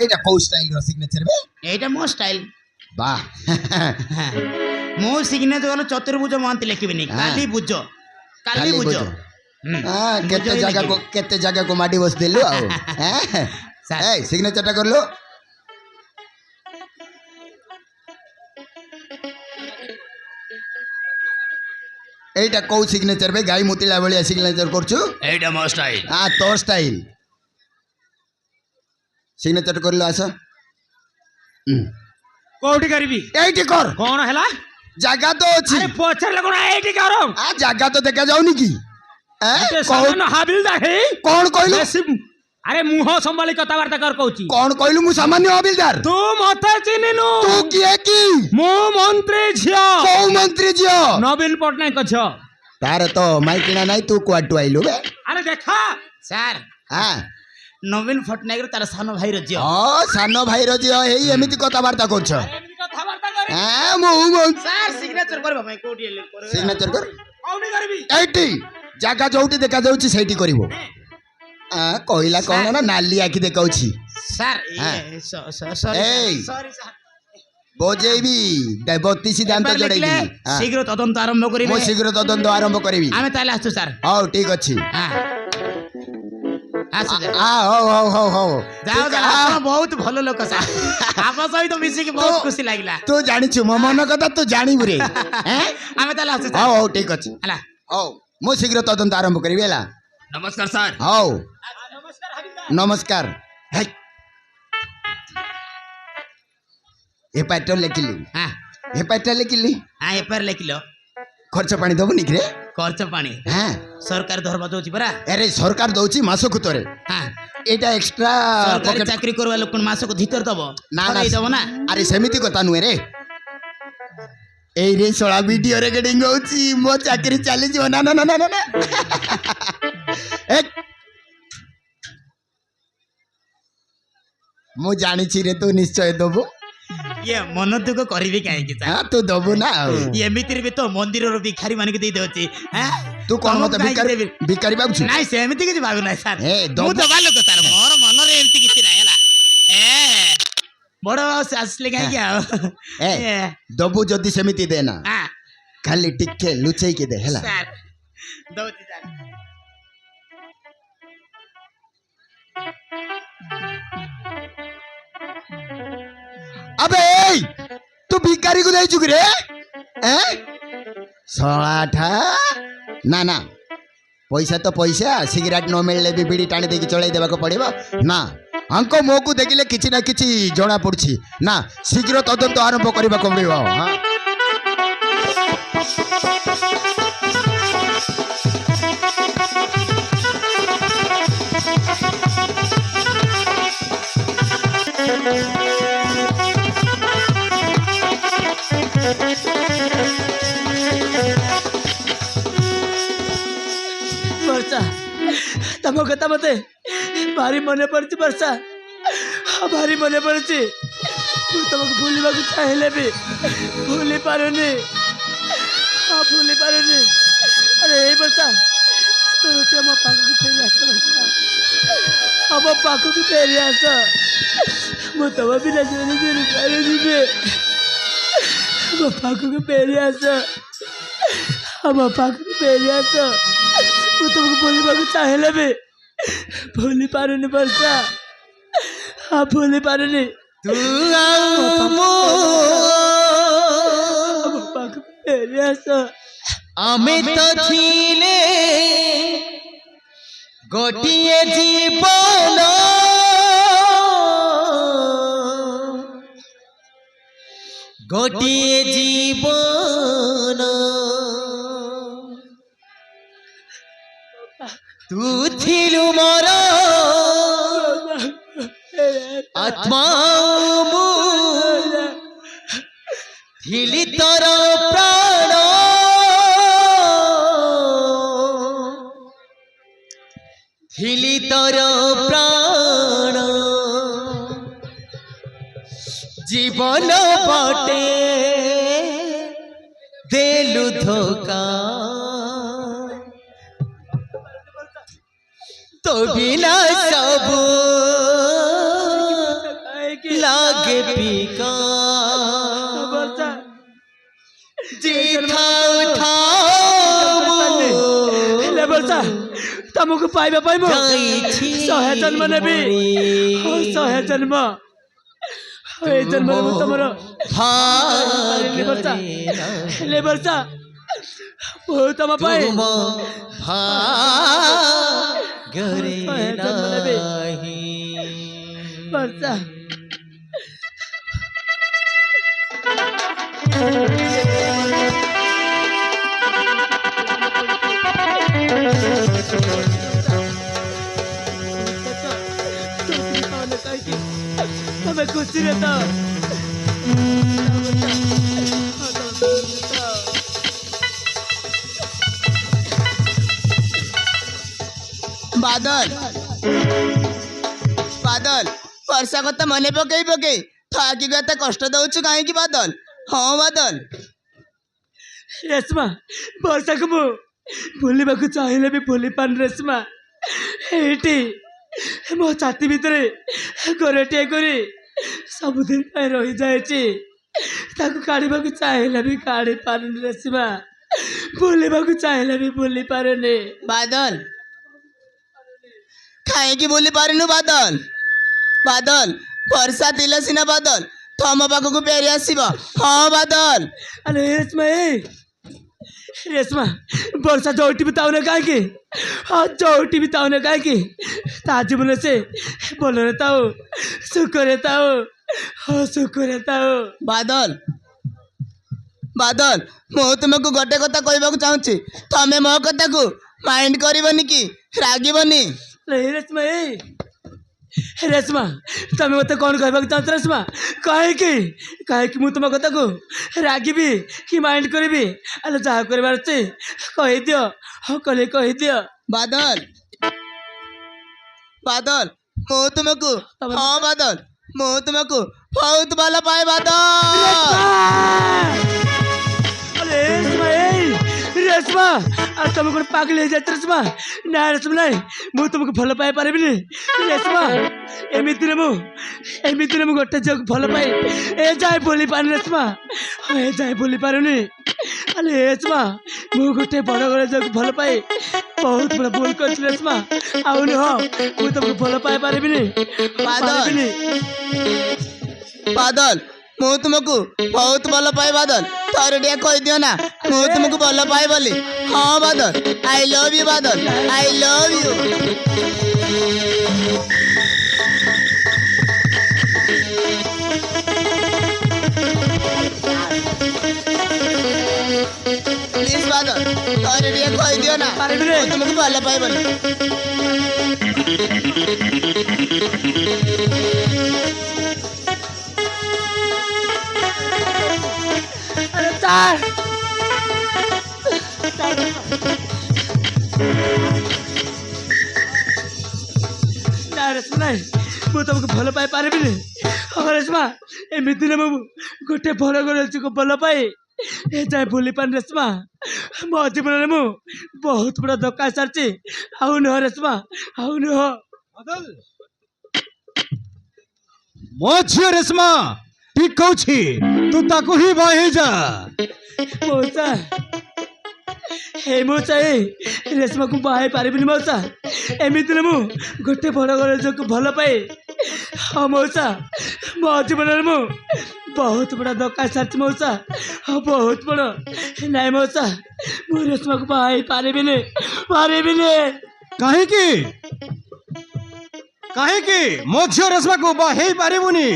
এটা কো স্টাইল র সিগনেচার বে এইটা মো স্টাইল বাহ মো সিগনেচার হলো চতুর্ভুজ মহান্তি লিখিবিনি কালি বুঝ কালি বুঝ হ্যাঁ কেতে জায়গা কো মাটি বস দেলু আও হ্যাঁ এই সিগনেচারটা করলো এইটা কো সিগনেচার বে গাই মুতিলা বলিয়া সিগনেচার করছু এইটা মো স্টাইল তোর স্টাইল সিগনেচার করলো আসো কোটি করবি এইটি কর কোন হেলা জায়গা তো আছে আরে পছাড়লে কোন এইটি করম জায়গা তো দেখা যাওনি কি সামান্য হাবিলদার হে কোন কইলু আরে মুহ সম্ভালি কথাবার্তা কর কହୁছি কোন কইলু মু সামান্য হাবিলদার তু মতে চিনিনু তু কিଏ কি মু মন্ত্রী ঝিও কৌ মন্ত্রী ঝিও নবীন পটনায়ক ঝিও তার তো মাইকিনা নাই তু কুয়াটু আইলু বে আরে দেখা স্যার হ্যাঁ নবীন পটনায়ক তার সান ভাইর ঝিও সান ভাইর ঝিও এই এমিতি কথাবার্তা করছ এমনি কথাবার্তা করে হ্যাঁ মু স্যার সিগনেচার করবা ভাই কোটি করে সিগনেচার কর কোটি করবি এইটি জায়গা যোউটি দেখা যাଉଛି সেইটি করিব কইলা কোন না নালি আখি দেখাଉଛି স্যার সরি এই সরি স্যার বজেইবি 32 দান্ত জড়াইবি শীঘ্র তদন্ত আরম্ভ করিবে মো শীঘ্র তদন্ত আরম্ভ করিবি আমি তাহলে আসছো স্যার হও ঠিক আছে হ্যাঁ আসো হও যাও যাও ଆପଣ ବହୁତ ଭଲ ଲୋକ ସାର୍ ଆପଣ ସହିତ ମିଶିକି ବହୁତ ଖୁସି ଲାଗିଲା ତୁ ଜାଣିଛୁ ମୋ ମନ କଥା ତୁ ଜାଣିବୁ ରେ ଆମେ ତାହେଲେ ଆସୁଛୁ ହଉ ଠିକ ଅଛି ହେଲା ହଉ ମୁଁ ଶୀଘ୍ର ତଦନ୍ତ ଆରମ୍ଭ କରିବି ହେଲା ନମସ୍କାର ସାର୍ ହଉ নমস্কার হাবিলদার ନମସ୍କାର ଏ ପାଠ ଲେଖିଲି ହଁ ଏ ପାଠ ଲେଖିଲି ହଁ ଏପାର ଲେଖିଲ ଖର୍ଚ୍ଚ ପାଣି ଦବୁନି କି ରେ ଖର୍ଚ୍ଚ ପାଣି ହଁ ସରକାର ଧର୍ମ ଦଉଛି ପରା ଆରେ ସରକାର ଦଉଛି ମାସକୁ ଥରେ ହଁ ଏଇଟା ଏକ୍ସଟ୍ରା ସରକାରୀ ଚାକିରି କରିବା ଲୋକ ମାସକୁ ଧିତର ଦବ ନା ଦବ ନା ଆରେ ସେମିତି କଥା ନୁହେଁ ରେ এই রে সোলা ভিডিও রেকর্ডিং হচ্ছে মো চাকরি চালিଯିବ না না না না না ମୁଁ ଜାଣିଛି ରେ ତୁ ନିଶ୍ଚୟ ଦବୁ ଇଏ ମନ ଦୁଃଖ କରିବି କାହିଁକି ହଁ ତୁ ଦବୁ ନା ଏମିତିରେ ବି ତ ମନ୍ଦିରର ଭିଖାରୀ ମାନଙ୍କୁ ଦେଇ ଦଉଛି ତୁ କଣ ମତେ ଭିକାରୀ ଭାବୁଛୁ ନାଇଁ ସେମିତି କିଛି ଭାବୁ ନାହିଁ ସାର୍ ଏ ମୁଁ ଦବା ଲୋକ ସାର୍ ମୋର ମନରେ ଏମିତି କିଛି ନାହିଁ ହେଲା ବଡ ଆସିଲେ କାହିଁକି ଆଉ ଦବୁ ଯଦି ସେମିତି ଦେ ନା ହଁ ଖାଲି ଟିକେ ଲୁଚେଇକି ଦେ ହେଲା ସାର୍ ଦଉଛି ସାର୍ अबे तू भिखारी को देइछु रे सळाठा ना ना पैसा तो पैसा सिगरेट न मिलले भी बीड़ी टाणी देकी चलाई देबा को पड़िबो ना अंको मो को देखिले किछि ना किछि जणा पड़छि ना शीघ्र तदंत आरंभ करबा को पड़िबो हां ବର୍ଷା ତମ କଥା ମତେ ଭାରି ମନେ ପଡୁଛି ବର୍ଷା ଭାରି ମନେ ପଡୁଛି ମୁଁ ତମକୁ ଭୁଲିବାକୁ ଚାହିଁଲେ ବି ଭୁଲି ପାରୁନି ଆରେ ଏଇ ବର୍ଷା ତୋର ମୋ ପାଖକୁ ଫେରି ଆସ ବର୍ଷା ଆମ ପାଖକୁ ଫେରି ଆସ ମୁଁ ତମ ବିନା ଜୀବନ ପାରୁନି ମୋ ପାଖକୁ ଫେରି ଆସ ଆମ ପାଖକୁ ଫେରି ଆସ ମୁଁ ତମକୁ ଭୁଲିବାକୁ ଚାହିଁଲେ ବି ଭୁଲି ପାରୁନି ବର୍ଷା ଭୁଲି ପାରୁନି तू मो ପାଖକୁ ଫେରି ଆସ আমি তো ছিলে গোটিয়ে জীবন গোটিয়ে জীবন তু ছিলু মোর আত্মা মু ଥିଲି ତୋର ପ୍ରାଣ ଥିଲି ତୋର ପ୍ରାଣ ଜୀବନ ପଟେ ଦେଲୁ ଧୋକା ତୋ ବିନା ସବୁ लागे फीका ବର୍ଷା ଥାଉ ହେଲେ ବର୍ଷା ତମକୁ ପାଇବା ପାଇଁ ମୁଁ 100 ଜନ୍ମ ନେବି 100 ଜନ୍ମ ଏଇ ଜନ୍ମରେ ମୁଁ ତମର ବର୍ଷା ହେଲେ ବର୍ଷା ମୁଁ ତମ ପାଇଁ ଭାଗ୍ୟରେ ନାହିଁ ବର୍ଷା ତମେ ଖୁସିରେ ତ बादल बादल वर्षा कथा मन पकई पकई थाकी एत कष्ट दौचु कहीं बादल हाँ बादल ରେଶମା ବର୍ଷାକୁ ମୁଁ ଭୁଲିବାକୁ ଚାହିଁଲେ ବି ଭୁଲି ପାରୁନି ରେଶମା ଏଇଠି ମୋ ଛାତି ଭିତରେ ଗୋରଟିଏ କରି ସବୁଦିନ ପାଇଁ ରହିଯାଇଛି ତାକୁ କାଢ଼ିବାକୁ ଚାହିଁଲେ ବି କାଢ଼ି ପାରୁନି ରେଶମା ଭୁଲିବାକୁ ଚାହିଁଲେ ବି ଭୁଲି ପାରୁନି बादल कहीं भूली पारिनु बादल बादल वर्षा दिल सीना बादल थम पाखक फेरी आसब हाँ बादल अरे ରେଶମା ରେଶମା ବର୍ଷା ଯୋଉଠି ବି ଥାଉ ନା କାହିଁକି ହଁ ଯୋଉଠି ବି ଥାଉ ନା କାହିଁକି ତା ଜୀବନରେ ସେ ଭଲରେ ଥାଉ ସୁଖରେ ଥାଉ ହଁ ସୁଖରେ ଥାଉ बादल बादल मु तुमको गोटे कथा कहवाक चाहूँगी तमें मो कथा को माइंड करबनी कि रागबनी ରେଶମା ରେଶମା ତମେ ମୋତେ କ'ଣ କହିବାକୁ ଚାହୁଁଛ ରେଶମା କାହିଁକି କାହିଁକି ମୁଁ ତୁମ କଥାକୁ ରାଗିବି କି ମାଇଣ୍ଡ କରିବି ଆରେ ଯାହା କରିବାର ଅଛି କହିଦିଅ ହଁ କଲେ କହିଦିଅ बादल बादल मु तुमको हाँ बादल मु तुमको बहुत भल पाए बादल अरे ରେଶମା ଆଉ ତମେ କ'ଣ ପାଗଳ ହେଇଯାଇଛ ରେଶମା ନା ରେଶମା ନାଇଁ ମୁଁ ତୁମକୁ ଭଲ ପାଇ ପାରିବିନି ରେଶମା ଏମିତିରେ ମୁଁ ଗୋଟେ ଝିଅକୁ ଭଲ ପାଇ ଏ ଯାଏ ଭୁଲି ପାରୁନି ରେଶମା ଏ ଯାଏ ଭୁଲି ପାରୁନି ଆରେ ରେଶମା ମୁଁ ଗୋଟେ ବଡ଼ ବଡ଼ ଝିଅକୁ ଭଲ ପାଇ ବହୁତ ବଡ଼ ଭୁଲ କରିଛି ରେଶମା ଆଉ ନୁହଁ ମୁଁ ତୁମକୁ ଭଲ ପାଇ ପାରିବିନି ପାରିବିନି बादल मु तुमको बहुत भल पाए बादल थोड़े टे कह दियो ना मु तुमको भल पाए बोली हाँ बादल आई लव यू बादल आई लव यू प्लीज बादल थोड़े टे कह दियो ना ପାରିବିନି मु तुमको भल पाए बोली अरे तार ना ରେଶମା ନାଇଁ ମୁଁ ତୁମକୁ ଭଲ ପାଇ ପାରିବିନି ହଁ ରେଶମା ଏମିତିରେ ମୁଁ ଗୋଟେ ଭଲ ଝିଅକୁ ଭଲ ପାଇ ଏ ଯାଏ ଭୁଲି ପାରୁନି ରେଶମା ମୋ ଜୀବନରେ ମୁଁ ବହୁତ ବଡ଼ ଧୋକା ସାରିଛି ଆଉ ନୁହଁ ରେଶମା ଆଉ ନୁହଁ ମୋ ଝିଅ ରେଶମା ଠିକ କହୁଛି ତୁ ତାକୁ ହିଁ ବାହା ହେଇଯା ମଉସା ମଉସା ରେଶମାକୁ ବାହା ହେଇ ପାରିବିନି ମଉସା ଏମିତିରେ ମୁଁ ଗୋଟେ ବଡ଼ ବଡ଼ ଝିଅକୁ ଭଲ ପାଏ ହଁ ମଉସା ମୋ ଜୀବନରେ ମୁଁ ବହୁତ ବଡ଼ ଧୋକା ସାରିଛି ମଉସା ହଁ ବହୁତ ବଡ଼ ନାଇଁ ମଉସା ମୁଁ ରେଶମାକୁ ବାହା ହେଇ ପାରିବିନି କାହିଁକି କାହିଁକି ମୋ ଝିଅ ରେଶମାକୁ ବାହା ହେଇ ପାରିବୁନି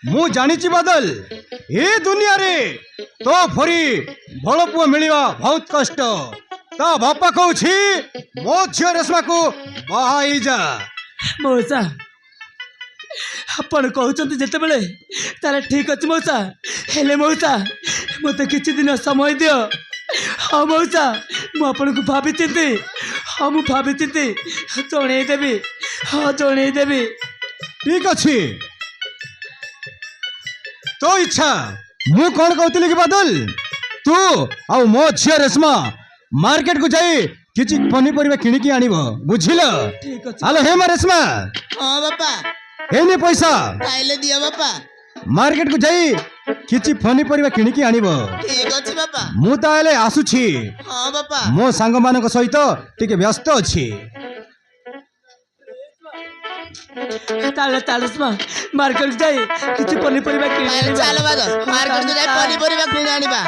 ମୁଁ ଜାଣିଛି ବାଦଲ ଏ ଦୁନିଆରେ ତୋ ପରି ଭଲ ପୁଅ ମିଳିବା ବହୁତ କଷ୍ଟ ତା ବାପା କହୁଛି ମୋ ଝିଅ ରେଶମାକୁ ବାହା ହେଇଯା ମଉସା ଆପଣ କହୁଛନ୍ତି ଯେତେବେଳେ ତାହେଲେ ଠିକ୍ ଅଛି ମଉସା ହେଲେ ମଉସା ମୋତେ କିଛି ଦିନ ସମୟ ଦିଅ ହଁ ମଉସା ମୁଁ ଆପଣଙ୍କୁ ଭାବିଚିନ୍ତି ଜଣେଇଦେବି ହଁ ଜଣେଇଦେବି ଠିକ ଅଛି तो इच्छा मु कौन कहती कि बादल तू आउ मो झिया रेशमा मार्केट को जाई किछि पनीपरिबा किणिकी आनिबो बुझिल ठीक अछि हेलो हे मा रेशमा हाँ बापा ଏଇନେ ପଇସା ଖାଇଲେ ଦିଅ ବାପା। ମାର୍କେଟ କୁ ଯାଇ କିଛି ପନିପରିବା କିଣିକି ଆଣିବ। ଠିକ ଅଛି ବାପା। ମୁଁ ତାହେଲେ ଆସୁଛି, ହଁ ବାପା। ମୋ ସାଙ୍ଗମାନଙ୍କ ସହିତ ଟିକେ ବ୍ୟସ୍ତ ଅଛି। ତାହେଲେ ଚାଲୁସ ମାର୍କେଟ ଯାଇ କିଛି ପନିପରିବା କିଣି ତାହେଲେ ଆଣିବା। ଚାଲ ବାଦ ମାର୍କେଟକୁ ଯାଇ ପନିପରିବା କିଣି ଆଣିବା।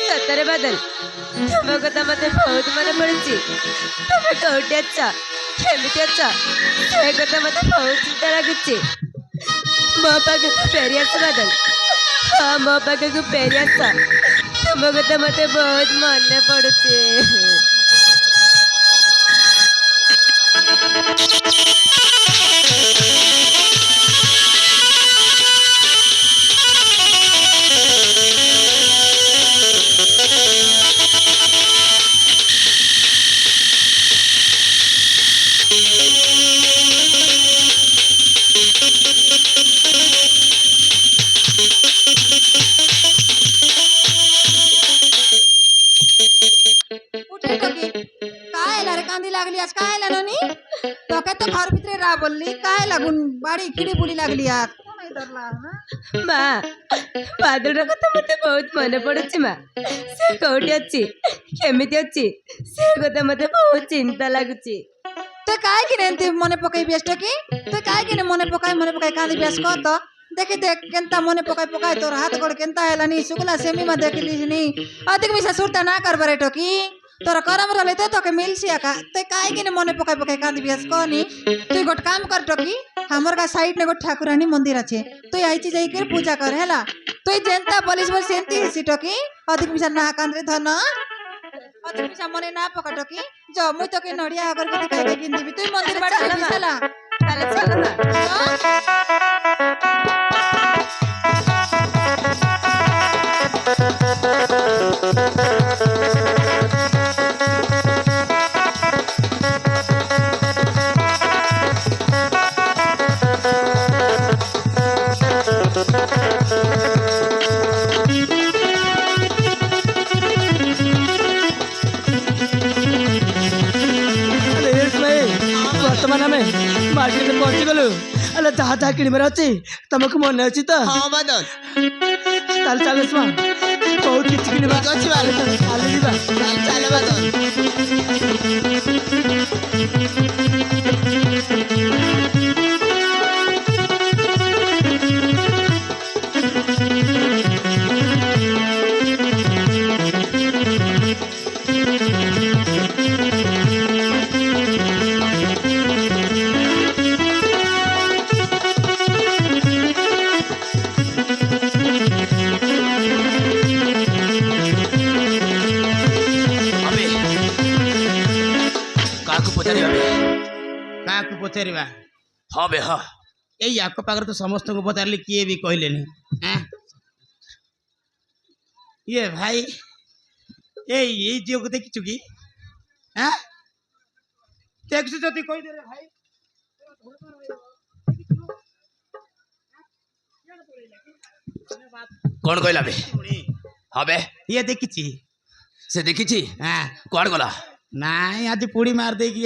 ସତରେ ବାଦଲ, ତମ କଥା ମତେ ବହୁତ ମନେ ପଡୁଛି। ତମେ କୋଉଠି ଅଛ, କେମିତି ଅଛ, ସେ କଥା ମତେ ବହୁତ ଚିନ୍ତା ଲାଗୁଛି। ମୋ ପାଖକୁ ଫେରି ଆସ ବାଦଲ, ହଁ ମୋ ପାଖକୁ ଫେରି ଆସ। ତମ କଥା ମତେ ବହୁତ ମନେ ପଡୁଛି। उठे टोकी काय ला रे कांदी लागली आज काय ला नोनी तो काय तो घर भितरे रा बोलली काय लागून बाड़ी खिड़ी बुडी लागली आज कोण आहे धरला ना ମା ବାଦଲର କଥା ମତେ ବହୁତ ମନେ ପଡୁଛି। ମା ସେ କୋଉଠି ଅଛି, କେମିତି ଅଛି, ସେ କଥା ମତେ ବହୁତ ଚିନ୍ତା ଲାଗୁଛି। तो काय की नेंती मने पकाई बेस्ट की तो काय की ने मने पकाई कांदी बेस को तो देखी देख केंता मने पकाई तोर हाथ गोड़ केंता हैला नी सुगला सेमी मा देखली नी अधिक मिसा सुरता ना कर बरे टोकी तोर करम रहले तो के मिल सिया का तो काय की ने मने पकाई कांदी बेस को नी तू गोट काम कर टोकी हमर का साइड ने गोट ठाकुरानी मंदिर আছে তুই আইছি যাই করে পূজা কর হেলা তুই জেনতা বলিস বল সেন্তি হিসি টকি अधिक मिसा ना कांद्रे धन अधिक मिसा मने ना पका टकी जो मुई तो के नडिया अगरबत्ती काय काय किन दिबी तुई मंदिर बाड़ा चल ना। चला ତାହେଲେ ଚାଲ ମା। अरे भाई वर्तमान आम मार्केट पहुंची गलु। अरे जहाँ जहाँ किणवर अच्छी तुमको मन अच्छी तो ହଁ ବାଦଲ ताल चालुस बहुत किसी किणवा ଠିକ ଅଛି ବାଦଲ। चालू जीवा। ତାହେଲେ ଚାଲ ବାଦଲ। अबे काकू पचारि अबे କାହାକୁ ପଚାରିବା? हाँ बे हाँ ଏଇ ଆଖ ପାଖରେ ତ ସମସ୍ତଙ୍କୁ ପଚାରିଲି କିଏ ବି କହିଲେନି। ଇଏ ଭାଇ ଏଇ ଝିଅକୁ ଦେଖିଛୁ କି? ଦେଖିଛୁ ଯଦି କହିଦେ ରେ ଭାଇ। कौन कहला बे हाँ बे ଇଏ ଦେଖିଛି। से देखी ହଁ कौन गला ନାଇଁ ଆଜି ପୁଡ଼ି ମାରି ଦେଇକି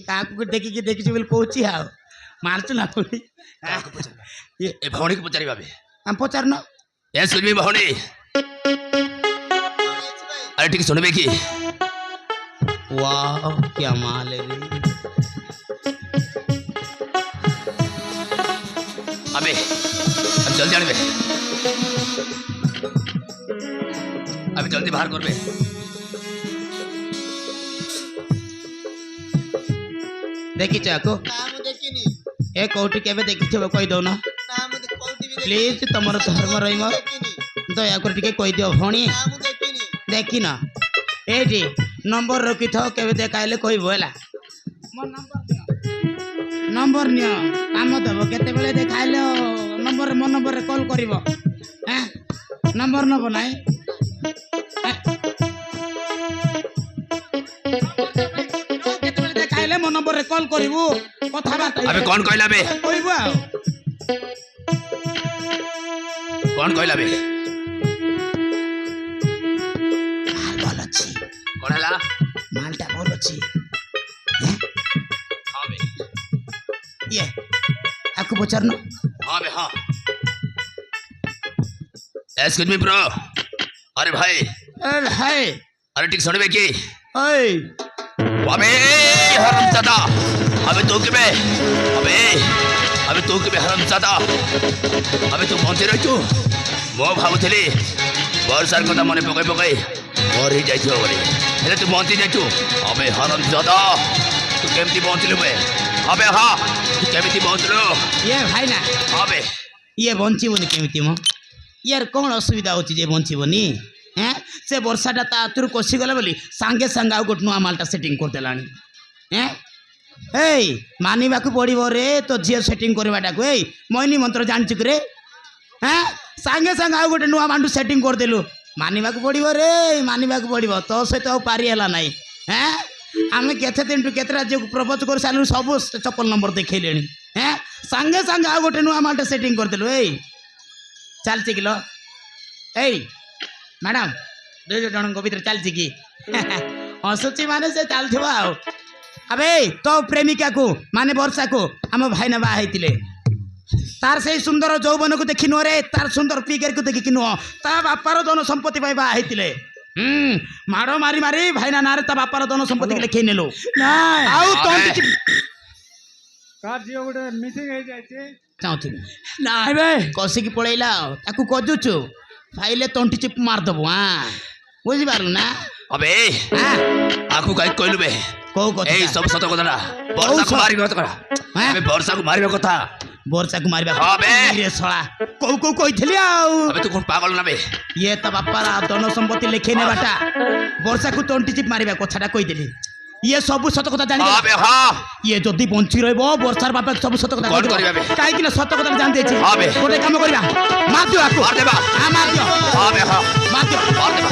କାହାକୁ ଦେଖିକି ଦେଖିଛୁ ବୋଲି କହୁଛି ଆଉ ମାରୁଛୁ ନା ପୁଡ଼ି। ए भौणी को पचारि अबे ଆମେ ପଚାରୁନ। ए सुनबी भौणी अरे ठीक सुनबे की वाह क्या माल है रे। अबे अब जल्दी आने बे अबे जल्दी बाहर कर बे ଦେଖିଛ ଆକୁ? ଏ କୋଉଠି କେବେ ଦେଖିଥିବ କହିଦଉନ ପ୍ଲିଜ। ତମର ଧର୍ମ ରହିମ ଦୟା କରି ଟିକେ କହିଦିଅ ଭଉଣୀ। ଦେଖିନ? ଏଇଠି ନମ୍ବର ରଖିଥାଅ, କେବେ ଦେଖାଇଲେ କହିବ ହେଲା। ମୋ ନମ୍ବର ନିଅ, କାମ ଦେବ। କେତେବେଳେ ଦେଖାଇଲେ ମୋ ନମ୍ବରରେ କଲ୍ କରିବ। ନମ୍ବର ନେବ ନାହିଁ। କେତେବେଳେ ଦେଖାଇଲେ ମୋ মো নম্বরে কল করিবু কথাবার্তা আবে কোন কইলা বে কইবু আও কোন কইলা বে মাল ভাল ଅଛି কোন হলা মালটা ভাল ଅଛି हां बे ইয়ে আকু পচার না हां बे हां एक्सक्यूज मी ब्रो अरे भाई আরে হাই अरे ठीक सुनबे की ওই अबे हरामजादा अबे तू के बे अबे तू के बे हरामजादा अबे तू बंती रहितु मो भाबुथली वर्षार कथा मने पकाई पकाई मर ही जाइछो बोले हेले तू बंती जाइछु अबे हरामजादा तू केमती बंतिलु बे अबे हां तू केमती बंतिलु ইয়ে ভাই না अबे ইয়ে বঞ্চিবনি কেমিতি মো ইয়ার কোন অসুবিধা হচ্ছে যে বঞ্চিবনি হ্যাঁ সে বর্ষাটা তা হাতରୁ কষিগলা বলি সাঙ্গে সাঙ্গে ଆଉ ଗୋଟେ ନୂଆ ମାଲଟା ସେଟିଂ କରିଦେଲାଣି হ্যাঁ এই ମାନିବାକୁ ପଡ଼ିବ ରେ ତୋ ଝିଅ ସେଟିଂ କରିବାଟାକୁ ଏଇ ମଇନି ମନ୍ତ୍ର ଜାଣିଛୁ କି ରେ হ্যাঁ ସାଙ୍ଗେ ସାଙ୍ଗେ ଆଉ ଗୋଟେ ନୂଆ ମାଣ୍ଡୁ ସେଟିଂ କରିଦେଲୁ ମାନିବାକୁ ପଡ଼ିବ ରେ ମାନିବାକୁ ପଡ଼ିବ ତୋ ସହିତ ଆଉ ପାରି ହେଲା ନାହିଁ হ্যাঁ ଆମେ କେତେ ଦିନଠୁ କେତେଟା ଝିଅକୁ ପ୍ରପୋଜ କରି ସାରିଲୁ ସବୁ ଚପଲ ନମ୍ବର ଦେଖେଇଲେଣି হ্যাঁ ସାଙ୍ଗେ ସାଙ୍ଗେ ଆଉ ଗୋଟେ ନୂଆ ମାଲଟା ସେଟିଂ କରିଦେଲୁ ଏଇ ଚାଲିଛି କିଲୋ ଏଇ ମ୍ୟାଡ଼ାମ୍ ଦୁଇ ଜଣଙ୍କ ଭିତରେ ଚାଲିଛି କି ହସୁଛି ମାନେ ସେ ଚାଲିଥିବ ଆଉ ଆବେ ତୋ ପ୍ରେମିକାକୁ ମାନେ ବର୍ଷାକୁ ଆମ ଭାଇନା ବାହା ହେଇଥିଲେ ତାର ସେଇ ସୁନ୍ଦର ଯୌବନକୁ ଦେଖି ନୁହଁ ରେ ତାର ସୁନ୍ଦର ଫିଗରକୁ ଦେଖିକି ନୁହଁ ତା ବାପାର ଧନ ସମ୍ପତ୍ତି ପାଇଁ ବାହା ହେଇଥିଲେ ମାଡ଼ ମାରି ମାରି ଭାଇନା ନାଁରେ ତା ବାପାର ଧନ ସମ୍ପତ୍ତିକି ଲେଖେଇ ନେଲୁ ନାଇଁ ଆଉ ତୋ କାର୍ ଝିଅ ଗୋଟେ ମିସିଂ ହେଇଯାଇଛି ଚାହୁଁଥିଲି ନାଇଁ ବେ କଷିକି ପଳେଇଲା ଆଉ ତାକୁ ଖୋଜୁଛୁ ପାଇଲେ ତଣ୍ଟି ଚିପ ମାରିଦେବୁ ହଁ ବୁଝିପାରିଲୁ ନା अबे ହଁ आखु काई कहलु बे କୋଉ କଥା ए सब सत कथा वर्षा को मारिबे कथा हैं? अबे वर्षा को मारिबे कथा ବର୍ଷାକୁ ମାରିବା ହଁ ବେ। ରେ ଶଳା କୋଉ କୋଉ କହିଥିଲି ଆଉ अबे तू कोन पागल ना बे ଇଏ ତା ବାପାର ଧନ ସମ୍ପତ୍ତି ଲେଖେଇ ନେବାଟା ବର୍ଷାକୁ ତଣ୍ଟି ଚିପ ମାରିବା କଥାଟା କହିଦେଲି ଇଏ ସବୁ ସତ କଥା ଜାଣିଦେଲା अबे हां ଇଏ ଯଦି ବଞ୍ଚି ରହିବ ବର୍ଷାର ବାପା ସବୁ ସତ କଥା କଣ କହିଦେବ। କରିବା ବେ? କାହିଁକି ନା ସତ କଥା ଜାଣି ଦେଇଛି ହଁ ବେ। ଗୋଟେ କାମ କରିବା ମାରିଦିଅ ଆକୁ मार देबा ହଁ ମାରିଦିଅ अबे हां ମାରିଦିଅ मार देबा